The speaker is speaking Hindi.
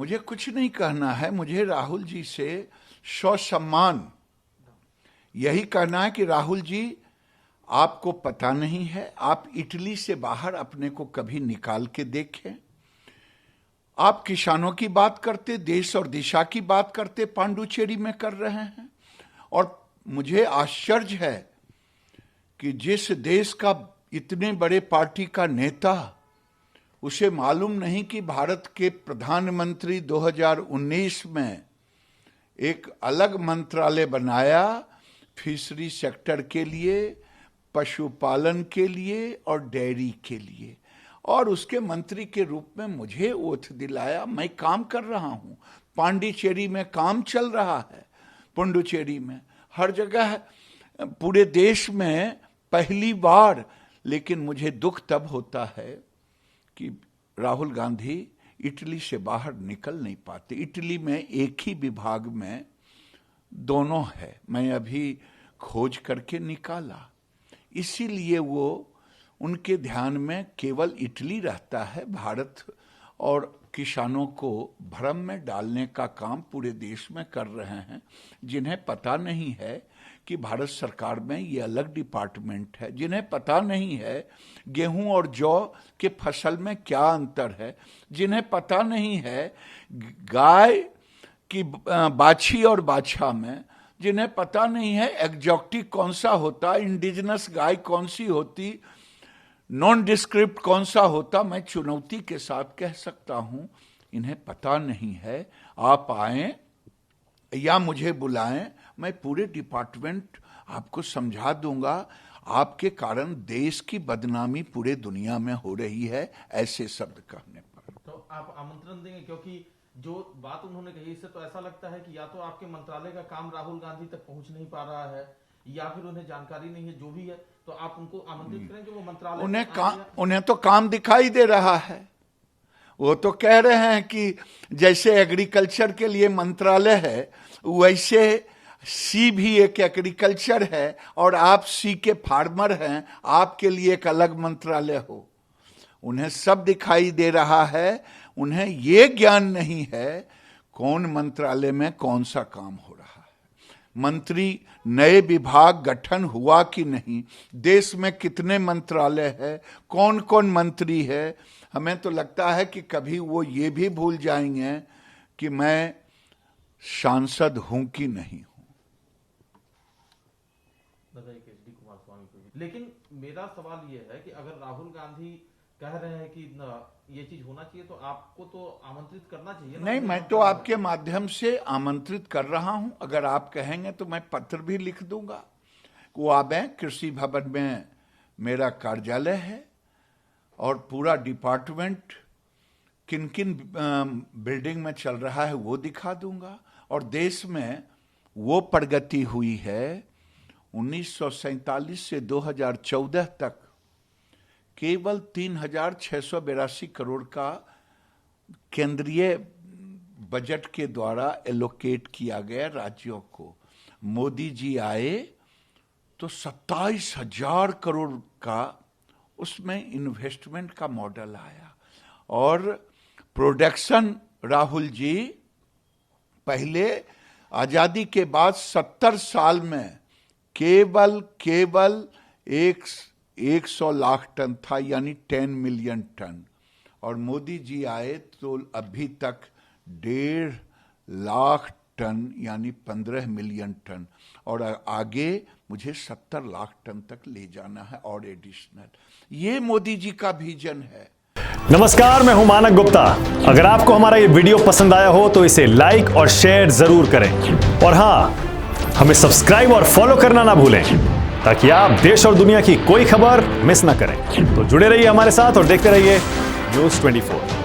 मुझे कुछ नहीं कहना है। मुझे राहुल जी से ससम्मान यही कहना है कि राहुल जी, आपको पता नहीं है, आप इटली से बाहर अपने को कभी निकाल के देखें। आप किसानों की बात करते, देश और दिशा की बात करते, पांडुचेरी में कर रहे हैं। और मुझे आश्चर्य है कि जिस देश का इतने बड़े पार्टी का नेता, उसे मालूम नहीं कि भारत के प्रधानमंत्री 2019 में एक अलग मंत्रालय बनाया फिशरी सेक्टर के लिए, पशुपालन के लिए और डेयरी के लिए, और उसके मंत्री के रूप में मुझे ओथ दिलाया। मैं काम कर रहा हूं, पांडिचेरी में काम चल रहा है, पुडुचेरी में, हर जगह, पूरे देश में पहली बार। लेकिन मुझे दुख तब होता है कि राहुल गांधी इटली से बाहर निकल नहीं पाते। इटली में एक ही विभाग में दोनों है, मैं अभी खोज करके निकाला। इसीलिए वो, उनके ध्यान में केवल इटली रहता है। भारत और किसानों को भ्रम में डालने का काम पूरे देश में कर रहे हैं, जिन्हें पता नहीं है कि भारत सरकार में ये अलग डिपार्टमेंट है, जिन्हें पता नहीं है गेहूं और जौ के फसल में क्या अंतर है, जिन्हें पता नहीं है गाय की बाछी और बाछा में, जिन्हें पता नहीं है एग्जॉटिक कौन सा होता, इंडिजिनस गाय कौन सी होती, नॉन डिस्क्रिप्ट कौन सा होता। मैं चुनौती के साथ कह सकता हूं, इन्हें पता नहीं है। आप आए या मुझे बुलाएं, मैं पूरे डिपार्टमेंट आपको समझा दूंगा। आपके कारण देश की बदनामी पूरे दुनिया में हो रही है ऐसे शब्द कहने पर। तो आप आमंत्रण देंगे? क्योंकि जो बात उन्होंने कही, इससे तो ऐसा लगता है कि या तो आपके मंत्रालय का काम राहुल गांधी तक पहुंच नहीं पा रहा है, या फिर उन्हें जानकारी नहीं है, जो भी है। तो आप उनको आमंत्रित करें कि वो मंत्रालय, उन्हें तो काम दिखाई दे रहा है। वो तो कह रहे हैं कि जैसे एग्रीकल्चर के लिए मंत्रालय है, वैसे सी भी एक एग्रीकल्चर है, और आप सी के फार्मर हैं, आपके लिए एक अलग मंत्रालय हो। उन्हें सब दिखाई दे रहा है, उन्हें ये ज्ञान नहीं है कौन मंत्रालय में कौन सा काम हो रहा है, मंत्री नए विभाग गठन हुआ कि नहीं, देश में कितने मंत्रालय है, कौन कौन मंत्री है। हमें तो लगता है कि कभी वो ये भी भूल जाएंगे कि मैं सांसद हूं कि नहीं हूं। लेकिन मेरा सवाल ये है कि अगर राहुल गांधी कह रहे हैं कि ये चीज होना चाहिए, तो आपको तो आमंत्रित करना चाहिए ना? नहीं, मैं तो आपके माध्यम से आमंत्रित कर रहा हूं। अगर आप कहेंगे तो मैं पत्र भी लिख दूंगा। वो आवे, कृषि भवन में मेरा कार्यालय है, और पूरा डिपार्टमेंट किन किन बिल्डिंग में चल रहा है वो दिखा दूंगा। और देश में वो प्रगति हुई है 1947 से 2014 तक, केवल 3682 करोड़ का केंद्रीय बजट के द्वारा एलोकेट किया गया राज्यों को। मोदी जी आए तो 27,000 करोड़ का उसमें इन्वेस्टमेंट का मॉडल आया। और प्रोडक्शन, राहुल जी, पहले आजादी के बाद 70 साल में केवल 100 लाख टन था, यानी 10 मिलियन टन। और मोदी जी आए तो अभी तक 1.5 लाख टन, यानी 15 मिलियन टन। और आगे मुझे 70 लाख टन तक ले जाना है और एडिशनल। ये मोदी जी का विजन है। नमस्कार, मैं हूं मानक गुप्ता। अगर आपको हमारा ये वीडियो पसंद आया हो तो इसे लाइक और शेयर जरूर करें, और हां, हमें सब्सक्राइब और फॉलो करना ना भूलें, ताकि आप देश और दुनिया की कोई खबर मिस ना करें। तो जुड़े रहिए हमारे साथ और देखते रहिए News 24।